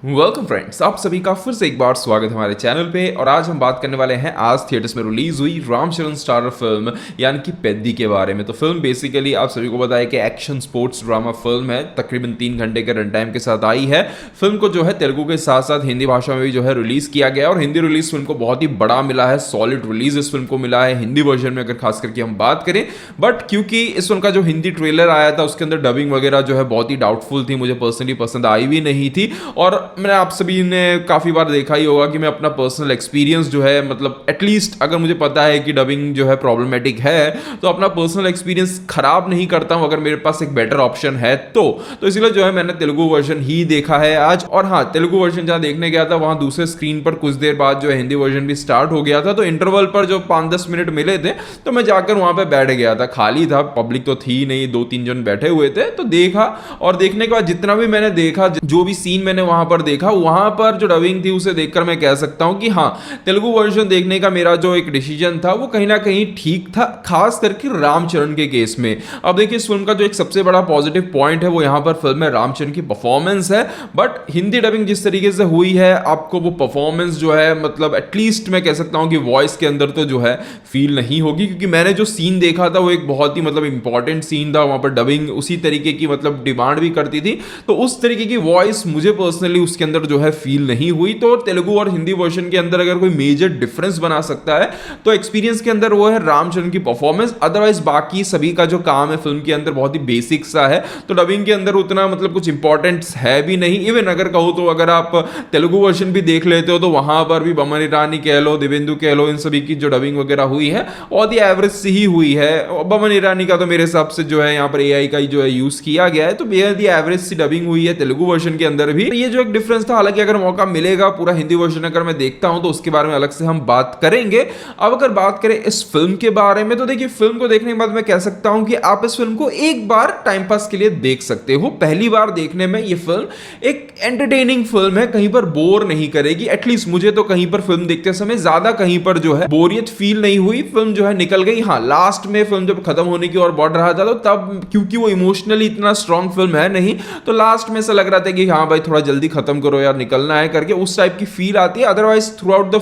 Welcome friends, आप सभी का फिर से एक बार स्वागत है हमारे चैनल पे। और आज हम बात करने वाले हैं आज थिएटर्स में रिलीज हुई रामचरण स्टारर फिल्म यानी कि पेद्दी के बारे में। तो फिल्म बेसिकली आप सभी को पता है कि एक्शन स्पोर्ट्स ड्रामा फिल्म है, तकरीबन 3 घंटे के रन टाइम के साथ आई है। फिल्म को जो है तेलुगु के साथ साथ हिंदी भाषा में भी जो है रिलीज किया गया और हिंदी रिलीज फिल्म को बहुत ही बड़ा मिला है, सॉलिड रिलीज इस फिल्म को मिला है हिंदी वर्जन में अगर खास करके हम बात करें। बट क्योंकि इस फिल्म का जो हिंदी ट्रेलर आया था उसके अंदर डबिंग वगैरह जो है बहुत ही डाउटफुल थी, मुझे पर्सनली पसंद आई भी नहीं थी। और मैंने आप सभी ने काफी बार देखा ही होगा कि मैं अपना पर्सनल एक्सपीरियंस जो है, मतलब एटलीस्ट अगर मुझे पता है कि डबिंग जो है प्रॉब्लमेटिक है तो अपना पर्सनल एक्सपीरियंस खराब नहीं करता हूं अगर मेरे पास एक बेटर ऑप्शन है तो इसलिए जो है मैंने तेलुगु वर्जन ही देखा है आज। और हाँ, तेलुगु वर्जन जहां देखने गया था वहां दूसरे स्क्रीन पर कुछ देर बाद जो है हिंदी वर्जन भी स्टार्ट हो गया था, तो इंटरवल पर जो 5-10 मिनट मिले थे तो मैं जाकर वहां पे बैठ गया था। खाली था, पब्लिक तो थी नहीं, 2-3 जन बैठे हुए थे, तो देखा। और देखने के बाद जितना भी मैंने देखा, जो भी सीन मैंने वहां पर देखा, वहां पर जो डबिंग थी उसे देखकर मैं कह सकता हूं कि हाँ, तेलुगु वर्जन देखने का मेरा जो एक डिसीजन था वो कहीं ना कहीं ठीक था, खास करके रामचरण के केस में। अब देखिए, इस फिल्म का जो एक सबसे बड़ा पॉजिटिव पॉइंट है वो यहां पर फिल्म में रामचरण की परफॉर्मेंस है। बट हिंदी डबिंग जिस तरीके से हुई है, आपको वो परफॉर्मेंस जो है, मतलब एटलीस्ट मैं कह सकता हूं कि वॉइस के अंदर तो जो है फील नहीं होगी, क्योंकि मैंने जो सीन देखा था वो एक बहुत ही मतलब इंपॉर्टेंट सीन था। वहां पर डबिंग उसी तरीके की मतलब डिमांड भी करती थी, तो उस तरीके की वॉइस मुझे पर्सनली उसके अंदर जो है फील नहीं हुई। तो तेलुगु और हिंदी वर्जन के अंदर अगर कोई मेजर डिफरेंस बना सकता है तो एक्सपीरियंस के अंदर वो है रामचरण की परफॉर्मेंस। अदरवाइज बाकी सभी का जो काम है फिल्म के अंदर बहुत ही बेसिक सा है, तो डबिंग के अंदर उतना मतलब कुछ इंपॉर्टेंस है भी नहीं। इवन अगर कहो तो अगर आप तेलुगु वर्जन भी देख लेते हो तो वहां पर भी बमन ईरानी कह लो, दिव्येंदु कह लो, इन सभी की जो डबिंग वगैरह हुई है बहुत ही एवरेज सी ही हुई है। बमन ईरानी का तो मेरे हिसाब से जो है यहाँ पर एआई का ही जो है यूज किया गया है, तो बेहद ही एवरेज सी डबिंग हुई है तेलुगु वर्जन के अंदर भी। ये जो एक डिफरेंस था, हालांकि अगर मौका मिलेगा पूरा हिंदी वर्जन अगर मैं देखता हूं तो उसके बारे में अलग से हम बात करेंगे। अब अगर बात करें इस फिल्म के बारे में, तो देखिए, फिल्म को देखने के बाद मैं कह सकता हूं कि आप इस फिल्म को एक बार टाइम पास के लिए देख सकते हो। पहली बार देखने में ये फिल्म एक एंटरटेनिंग फिल्म है, कहीं पर बोर नहीं करेगी। एटलीस्ट मुझे तो कहीं पर फिल्म देखते समय ज्यादा कहीं पर जो है बोरियत फील नहीं हुई। फिल्म जो है निकल गई। हाँ, लास्ट में फिल्म जब खत्म होने की ओर बढ़ रहा था तो तब क्योंकि वो इमोशनली इतना स्ट्रॉन्ग फिल्म है नहीं, तो लास्ट में ऐसा लग रहा था कि हाँ भाई थोड़ा जल्दी खत्म करो यार, निकलना है करके, उस टाइप की फील आती है। Otherwise through out the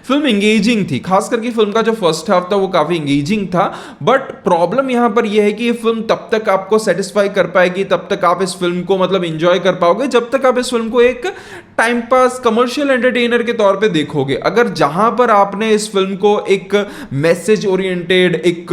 film engaging थी। खास करके फिल्म का जो फर्स्ट हाफ था वो काफी एंगेजिंग था। बट प्रॉब्लम यहां पर यह है कि ये फिल्म तब तक आपको सेटिस्फाई कर पाएगी, तब तक आप इस फिल्म को मतलब एंजॉय कर पाओगे जब तक आप इस फिल्म को एक टाइम पास कमर्शियल एंटरटेनर के तौर पे देखोगे। अगर जहां पर आपने इस फिल्म को एक मैसेज ओरिएंटेड, एक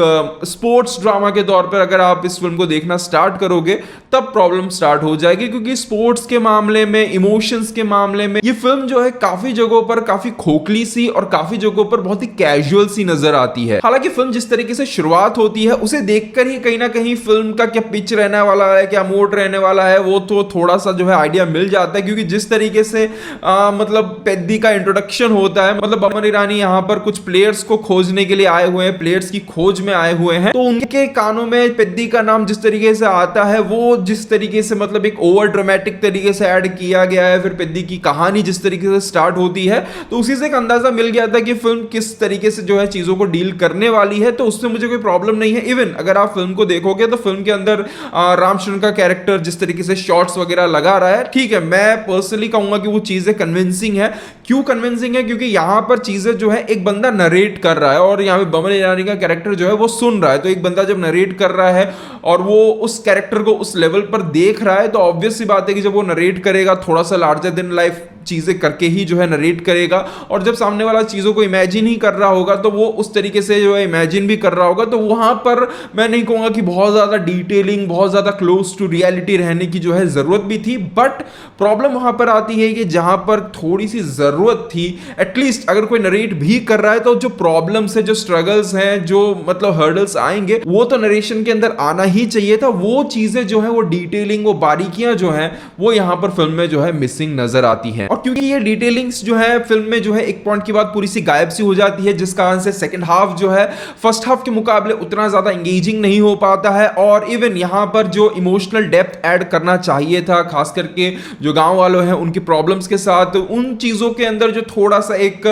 स्पोर्ट्स ड्रामा के तौर पर अगर आप इस फिल्म को देखना स्टार्ट करोगे तब प्रॉब्लम स्टार्ट हो जाएगी, क्योंकि स्पोर्ट्स के मामले में, इमोशंस के मामले में ये फिल्म जो है काफी जगहों पर काफी खोखली सी और काफी जगहों पर बहुत ही कैजुअल सी नजर आती है। हालांकि फिल्म जिस तरीके से शुरुआत होती है उसे देखकर ही कहीं ना कहीं फिल्म का क्या पिच रहने वाला है, क्या मोड रहने वाला है, वो तो थोड़ा सा जो है आइडिया मिल जाता है। क्योंकि जिस तरीके से मतलब पेद्दी का इंट्रोडक्शन होता है, मतलब बमन ईरानी यहाँ पर कुछ प्लेयर्स को खोजने के लिए आए हुए हैं, प्लेयर्स की खोज में आए हुए हैं, तो उनके कानों में पेद्दी का नाम जिस तरीके से आता है, वो जिस तरीके से मतलब एक ओवर ड्रामेटिक तरीके से ऐड किया गया है, फिर पेद्दी की कहानी जिस तरीके से स्टार्ट होती है, तो उसी से एक अंदाजा मिल गया था कि फिल्म किस तरीके से जो है चीजों को डील करने वाली है। तो उससे मुझे कोई प्रॉब्लम नहीं है। इवन अगर आप फिल्म को देखोगे तो फिल्म के अंदर रामचरण का कैरेक्टर जिस तरीके से शॉट्स वगैरह लगा रहा है, ठीक है, मैं पर्सनली कहूंगा कि वो चीजें कन्विंसिंग है। क्यों कन्विंसिंग है? क्योंकि यहां पर चीजें जो है एक बंदा नरेट कर रहा है और यहां पे बमन ईरानी का कैरेक्टर जो है वो सुन रहा है। तो एक बंदा जब नरेट कर रहा है और वो उस कैरेक्टर को उस लेवल पर देख रहा है, तो ऑब्वियस सी बात है कि जब वो नरेट करेगा थोड़ा सा लार्जर देन लाइफ चीजें करके ही जो है नरेट करेगा। और जब सामने वाला चीजों को इमेजिन ही कर रहा होगा तो वो उस तरीके से जो है इमेजिन भी कर रहा होगा। तो वहां पर मैं नहीं कहूंगा कि बहुत ज्यादा डिटेलिंग, बहुत ज्यादा क्लोज टू रियलिटी रहने की जो है जरूरत भी थी। बट प्रॉब्लम वहां पर आती है कि जहां पर थोड़ी सी जरूरत थी, एटलीस्ट अगर कोई नरेट भी कर रहा है तो जो प्रॉब्लम्स है, जो स्ट्रगल्स हैं, जो मतलब हर्डल्स आएंगे, वो तो नरेशन के अंदर आना ही चाहिए था। वो चीजें जो है, वो डिटेलिंग, वो बारीकियां जो है वो यहां पर फिल्म में जो है मिसिंग नजर आती हैं। और क्योंकि ये डिटेलिंग्स जो है फिल्म में जो है एक पॉइंट के बाद पूरी सी गायब सी हो जाती है, जिस कारण से सेकंड हाफ जो है फर्स्ट हाफ के मुकाबले उतना ज्यादा एंगेजिंग नहीं हो पाता है। और इवन यहां पर जो इमोशनल डेप्थ ऐड करना चाहिए था, खास करके जो गांव वालों हैं उनकी प्रॉब्लम्स के साथ, उन चीजों के अंदर जो थोड़ा सा एक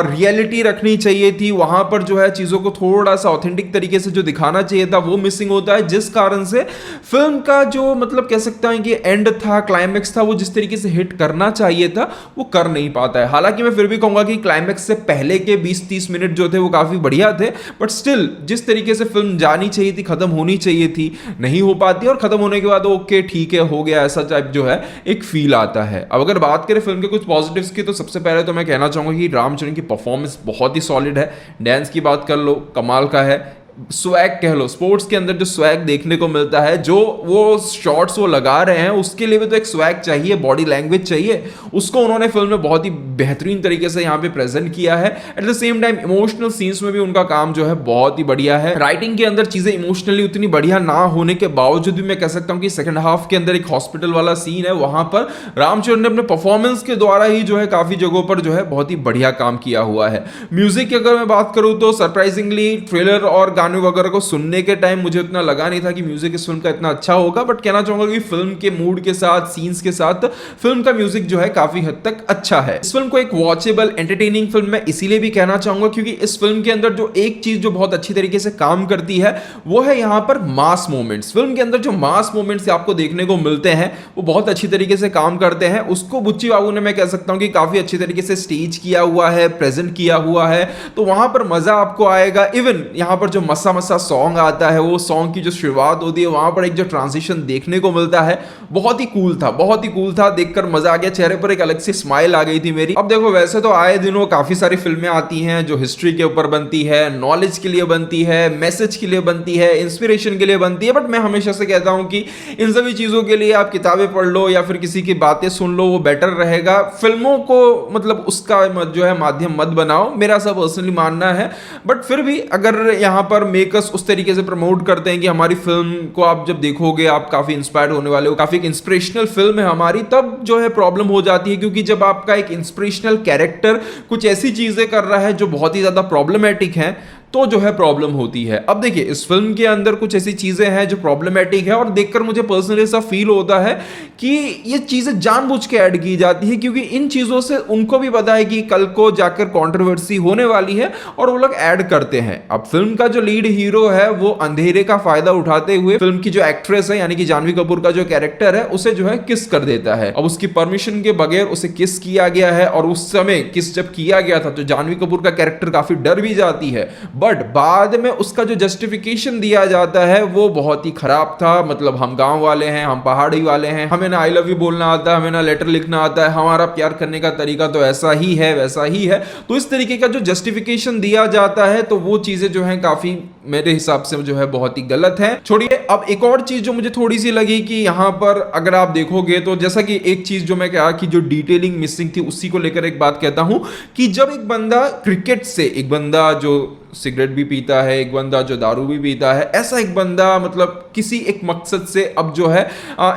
रियलिटी रखनी चाहिए थी, वहां पर जो है चीजों को थोड़ा सा ऑथेंटिक तरीके से जो दिखाना चाहिए था वो मिसिंग होता है, जिस कारण से फिल्म का जो मतलब कह सकता है कि एंड था, क्लाइमैक्स था, वो जिस तरीके से हिट करना चाहिए था वो कर नहीं पाता है। हालांकि मैं फिर भी कहूंगा कि क्लाइमैक्स से पहले के 20-30 मिनट जो थे वो काफी बढ़िया थे, बट स्टिल जिस तरीके से फिल्म जानी चाहिए थी, खत्म होनी चाहिए थी, नहीं हो पाती, और खत्म होने के बाद ओके ठीक है हो गया ऐसा टाइप जो है एक फील आता है। अब अगर बात करें फिल्म के कुछ पॉजिटिव्स की, तो सबसे पहले तो मैं कहना चाहूंगा कि रामचरण की परफॉर्मेंस बहुत ही सॉलिड है। डांस की बात कर लो, कमाल का है। स्वैग कह लो, स्पोर्ट्स के अंदर जो स्वैग देखने को मिलता है, जो वो शॉट्स वो लगा रहे हैं उसके लिए भी तो एक स्वैग चाहिए, बॉडी लैंग्वेज चाहिए, उसको उन्होंने फिल्म में बहुत ही बेहतरीन तरीके से यहाँ पे प्रेजेंट किया है। At the same time emotional scenes में भी उनका काम जो है बहुत ही बढ़िया है। राइटिंग के अंदर चीजें इमोशनली उतनी बढ़िया ना होने के बावजूद भी मैं कह सकता हूँ कि सेकंड हाफ के अंदर एक हॉस्पिटल वाला सीन है, वहां पर रामचरण ने अपने परफॉर्मेंस के द्वारा ही जो है काफी जगहों पर जो है बहुत ही बढ़िया काम किया हुआ है। म्यूजिक की अगर मैं बात करूं तो सरप्राइजिंगली ट्रेलर और गाने वगैरह को सुनने के टाइम मुझे उतना लगा नहीं था कि म्यूजिक इस फिल्म का इतना अच्छा होगा, बट कहना चाहूंगा कि फिल्म के मूड के साथ, सीन्स के साथ फिल्म का म्यूजिक जो है काफी हद तक अच्छा है। इस फिल्म को एक वॉचेबल एंटरटेनिंग फिल्म मैं इसीलिए भी कहना चाहूंगा क्योंकि इस फिल्म के अंदर जो एक चीज जो बहुत अच्छी तरीके से काम करती है वो है यहां पर मास मोमेंट्स। फिल्म के अंदर जो मास मोमेंट्स आपको देखने को मिलते हैं वो बहुत अच्छी तरीके से काम करते हैं। उसको बुच्ची बाबू ने मैं कह सकता हूं कि काफी अच्छी तरीके से स्टेज किया हुआ है, प्रेजेंट किया हुआ है, तो वहां पर मजा आपको आएगा। इवन यहां पर जो मसा मसा सॉन्ग आता है, वो सॉन्ग की जो शुरुआत होती है, वहां पर एक जो ट्रांजिशन देखने को मिलता है बहुत ही कूल था, बहुत ही कूल था, देखकर मजा आ गया, चेहरे पर एक अलग सी स्माइल आ गई थी मेरी। अब देखो वैसे तो आए दिनों काफी सारी फिल्में आती हैं जो हिस्ट्री के ऊपर बनती है, नॉलेज के लिए बनती है, मैसेज के लिए बनती है, इंस्पिरेशन के लिए बनती है, बट मैं हमेशा से कहता हूं कि इन सभी चीजों के लिए आप किताबें पढ़ लो या फिर किसी की बातें सुन लो, वो बेटर रहेगा। फिल्मों को मतलब उसका जो है माध्यम मत बनाओ, मेरा सब पर्सनली मानना है। बट फिर भी अगर यहां पर मेकर्स उस तरीके से प्रमोट करते हैं कि हमारी फिल्म को आप जब देखोगे आप काफी इंस्पायर्ड होने वाले हो, काफी इंस्पिरेशनल फिल्म है हमारी, तब जो है प्रॉब्लम हो जाती है। क्योंकि जब आपका एक इंस्पिरेशनल कैरेक्टर कुछ ऐसी चीजें कर रहा है जो बहुत ही ज्यादा प्रॉब्लमेटिक है, तो जो है प्रॉब्लम होती है। अब देखिए इस फिल्म के अंदर कुछ ऐसी चीजें हैं जो प्रॉब्लमेटिक है और देखकर मुझे पर्सनली ऐसा फील होता है कि ये चीजें जानबूझ के ऐड की जाती है, क्योंकि इन चीजों से उनको भी पता है कि कल को जाकर कंट्रोवर्सी होने वाली है और वो लोग ऐड करते हैं। अब फिल्म का जो लीड हीरो है वो अंधेरे का फायदा उठाते हुए फिल्म की जो एक्ट्रेस है यानी कि जानवी कपूर का जो कैरेक्टर है उसे जो है किस कर देता है। अब उसकी परमिशन के बगैर उसे किस किया गया है, और उस समय किस जब किया गया था तो जानवी कपूर का कैरेक्टर काफी डर भी जाती है, बट बाद में उसका जो जस्टिफिकेशन दिया जाता है वो बहुत ही खराब था। मतलब हम गांव वाले हैं, हम पहाड़ी वाले हैं, हमें ना आई लव यू बोलना आता है, हमें ना लेटर लिखना आता है, हमारा प्यार करने का तरीका तो ऐसा ही है वैसा ही है। तो इस तरीके का जो जस्टिफिकेशन दिया जाता है तो वो चीजें जो है काफी मेरे हिसाब से जो है बहुत ही गलत है। छोड़िए, अब एक और चीज जो मुझे थोड़ी सी लगी कि यहां पर अगर आप देखोगे तो जैसा कि एक चीज जो मैं कहा कि जो डिटेलिंग मिसिंग थी उसी को लेकर एक बात कहता हूं कि जब एक बंदा क्रिकेट से, एक बंदा जो सिगरेट भी पीता है, एक बंदा जो दारू भी पीता है, ऐसा एक बंदा मतलब किसी एक मकसद से अब जो है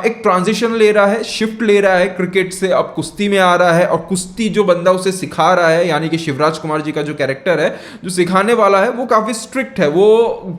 एक ट्रांजिशन ले रहा है, शिफ्ट ले रहा है क्रिकेट से, अब कुश्ती में आ रहा है, और कुश्ती जो बंदा उसे सिखा रहा है यानी कि शिवराज कुमार जी का जो कैरेक्टर है जो सिखाने वाला है वो काफी स्ट्रिक्ट है। वो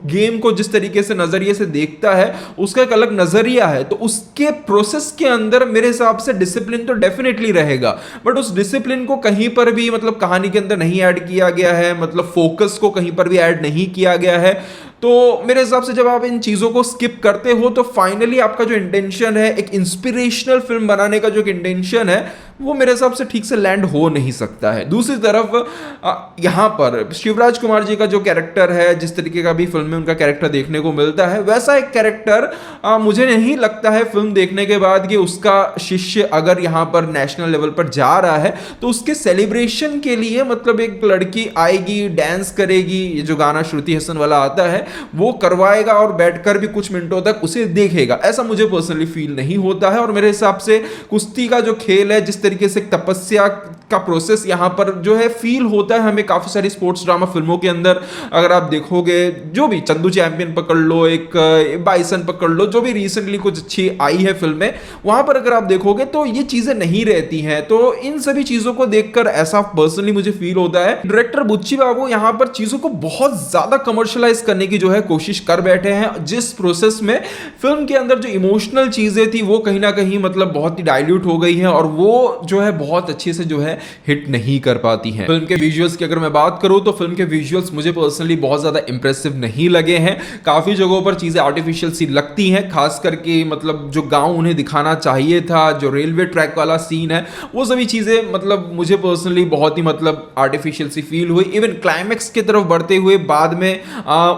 गेम को जिस तरीके से नजरिए से देखता है उसका एक अलग नजरिया है, तो उसके प्रोसेस के अंदर मेरे हिसाब से डिसिप्लिन तो डेफिनेटली रहेगा, बट उस डिसिप्लिन को कहीं पर भी मतलब कहानी के अंदर नहीं ऐड किया गया है, मतलब फोकस को कहीं पर भी ऐड नहीं किया गया है। तो मेरे हिसाब से जब आप इन चीजों को स्किप करते हो तो फाइनली आपका जो इंटेंशन है एक इंस्पिरेशनल फिल्म बनाने का जो इंटेंशन है वो मेरे हिसाब से ठीक से लैंड हो नहीं सकता है। दूसरी तरफ यहां पर शिवराज कुमार जी का जो कैरेक्टर है, जिस तरीके का भी फिल्म में उनका कैरेक्टर देखने को मिलता है, वैसा एक कैरेक्टर मुझे नहीं लगता है फिल्म देखने के बाद कि उसका शिष्य अगर यहां पर नेशनल लेवल पर जा रहा है तो उसके सेलिब्रेशन के लिए मतलब एक लड़की आएगी, डांस करेगी, ये जो गाना श्रुति हसन वाला आता है वो करवाएगा और बैठकर भी कुछ मिनटों तक उसे देखेगा, ऐसा मुझे पर्सनली फील नहीं होता है। और मेरे हिसाब से कुश्ती का जो खेल है, जिस तरीके से तपस्या का प्रोसेस यहाँ पर जो है फील होता है हमें काफी सारी स्पोर्ट्स ड्रामा फिल्मों के अंदर। अगर आप देखोगे जो भी चंदू चैंपियन पकड़ लो, एक बाइसन पकड़ लो, जो भी रिसेंटली कुछ अच्छी आई है फिल्में, वहां पर अगर आप देखोगे तो ये चीजें नहीं रहती हैं। तो इन सभी चीजों को देखकर ऐसा पर्सनली मुझे फील होता है डायरेक्टर बुच्ची बाबू यहाँ पर चीजों को बहुत ज्यादा कमर्शियलाइज करने की जो है कोशिश कर बैठे हैं, जिस प्रोसेस में फिल्म के अंदर जो इमोशनल चीजें थी वो कहीं ना कहीं मतलब बहुत ही डाइल्यूट हो गई हैं और वो जो है बहुत अच्छे से जो है हिट नहीं कर पाती हैं। फिल्म के विजुअल्स की अगर मैं बात करूं तो फिल्म के विजुअल्स मुझे पर्सनली बहुत ज्यादा इंप्रेसिव नहीं लगे हैं। काफी जगहों पर चीजें आर्टिफिशियल सी लगती हैं, खास करके मतलब जो गांव उन्हें दिखाना चाहिए था, जो रेलवे ट्रैक वाला सीन है, वो सभी चीजें मतलब मुझे पर्सनली बहुत ही मतलब आर्टिफिशियल सी फील हुई। इवन क्लाइमैक्स की तरफ बढ़ते हुए बाद में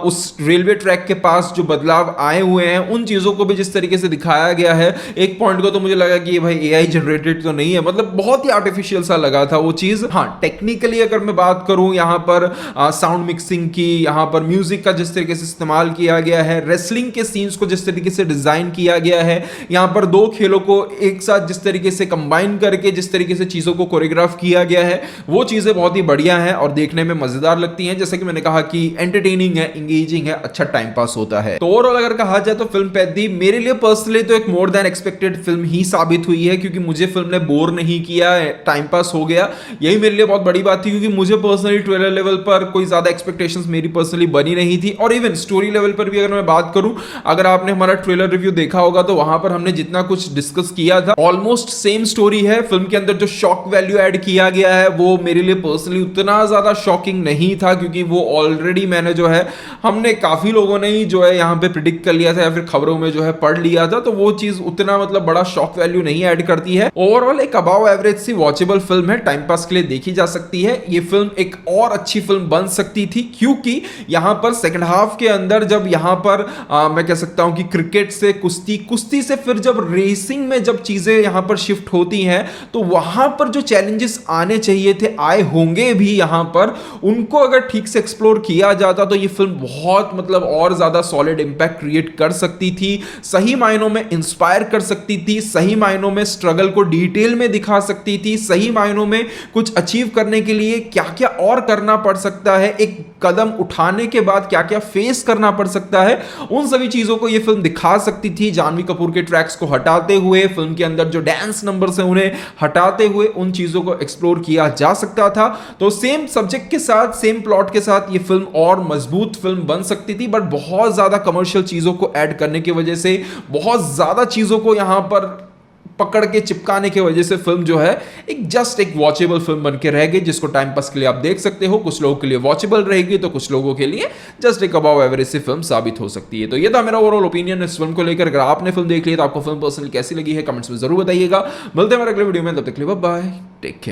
उस रेलवे ट्रैक के पास जो बदलाव आए हुए हैं उन चीजों को भी जिस तरीके से दिखाया गया है, एक पॉइंट को तो मुझे लगा कि भाई एआई जनरेटेड तो नहीं है, मतलब बहुत ही आर्टिफिशियल सा लगा था वो चीज। हाँ, टेक्निकली अगर मैं बात करूं यहाँ पर साउंड मिक्सिंग की, यहाँ पर म्यूजिक का जिस तरीके से इस्तेमाल किया गया है, रेसलिंग के सीन्स को जिस तरीके से डिजाइन किया गया है, यहाँ पर दो खेलों को एक साथ जिस तरीके से कंबाइन करके जिस तरीके से चीजों को कोरियोग्राफ किया गया है, वो चीजें बहुत ही बढ़िया हैं और देखने में मजेदार लगती हैं। जैसे कि मैंने कहा कि एंटरटेनिंग है, इंगेजिंग है, अच्छा टाइम पास होता है। तो ओवरऑल अगर कहा जाए तो फिल्म पैदी मेरे लिए पर्सनली तो एक मोर देन एक्सपेक्टेड फिल्म ही साबित हुई है, क्योंकि मुझे फिल्म ने बोर नहीं किया, टाइम पास हो गया। यही मेरे लिए बहुत बड़ी बात थी, क्योंकि मुझे पर्सनली ट्रेलर लेवल पर कोई ज्यादा एक्सपेक्टेशंस मेरी पर्सनली बनी नहीं थी। और इवन स्टोरी लेवल पर भी अगर मैं बात करूं, अगर आपने हमारा ट्रेलर रिव्यू देखा होगा तो वहां पर हमने जितना कुछ डिस्कस किया था ऑलमोस्ट सेम स्टोरी है। फिल्म के अंदर जो शॉक वैल्यू ऐड किया गया है वो मेरे लिए पर्सनली उतना ज्यादा शॉकिंग नहीं था, क्योंकि वो ऑलरेडी मैंने जो है हमने काफी लोगों ने ही जो है यहाँ पे प्रिडिक्ट कर लिया था या फिर खबरों में जो है पढ़ लिया था, तो वो चीज उतना मतलब बड़ा शॉक वैल्यू नहीं ऐड करती है। ओवरऑल एक अबाव एवरेज सी वॉचेबल फिल्म है, टाइम पास के लिए देखी जा सकती है। ये फिल्म एक और अच्छी फिल्म बन सकती थी, क्योंकि यहां पर सेकंड हाफ के अंदर जब यहां पर मैं कह सकता हूं कि क्रिकेट से कुश्ती, कुश्ती से फिर जब रेसिंग में जब चीजें यहां पर शिफ्ट होती हैं, तो वहां पर जो चैलेंजेस आने चाहिए थे, आए होंगे भी यहां पर, उनको अगर ठीक से एक्सप्लोर किया जाता तो ये फिल्म बहुत मतलब और ज्यादा सॉलिड इंपैक्ट क्रिएट कर सकती थी, सही मायनों में इंस्पायर कर सकती थी, सही मायनों में स्ट्रगल को डिटेल में दिखा सकती थी, सही मायनों में कुछ अचीव करने के लिए क्या क्या और करना पड़ सकता है, एक कदम उठाने के बाद क्या क्या फेस करना पड़ सकता है, उन सभी चीजों को यह फिल्म दिखा सकती थी। जानवी कपूर के ट्रैक्स को हटाते हुए, फिल्म के अंदर जो डांस नंबर्स हैं उन्हें हटाते हुए उन चीजों को एक्सप्लोर किया जा सकता था। तो सेम सब्जेक्ट के साथ, सेम प्लॉट के साथ ये फिल्म और मजबूत फिल्म बन सकती थी, बट बहुत ज्यादा कमर्शियल चीजों को ऐड करने की वजह से, बहुत ज्यादा चीजों को यहां पर पकड़ के चिपकाने की वजह से फिल्म जो है एक जस्ट एक वॉचेबल फिल्म बन के रह गई, जिसको टाइम पास के लिए आप देख सकते हो। कुछ लोगों के लिए वॉचेबल रहेगी तो कुछ लोगों के लिए जस्ट एक अबाव एवरेज सी फिल्म साबित हो सकती है। तो ये था मेरा ओवरऑल ओपिनियन इस फिल्म को लेकर। अगर आपने फिल्म देख ली तो आपको फिल्म पर्सनली कैसी लगी है कमेंट्स में जरूर बताइएगा। मिलते हैं हमारे अगले वीडियो में, तब तक के लिए बाय बाय, टेक केयर।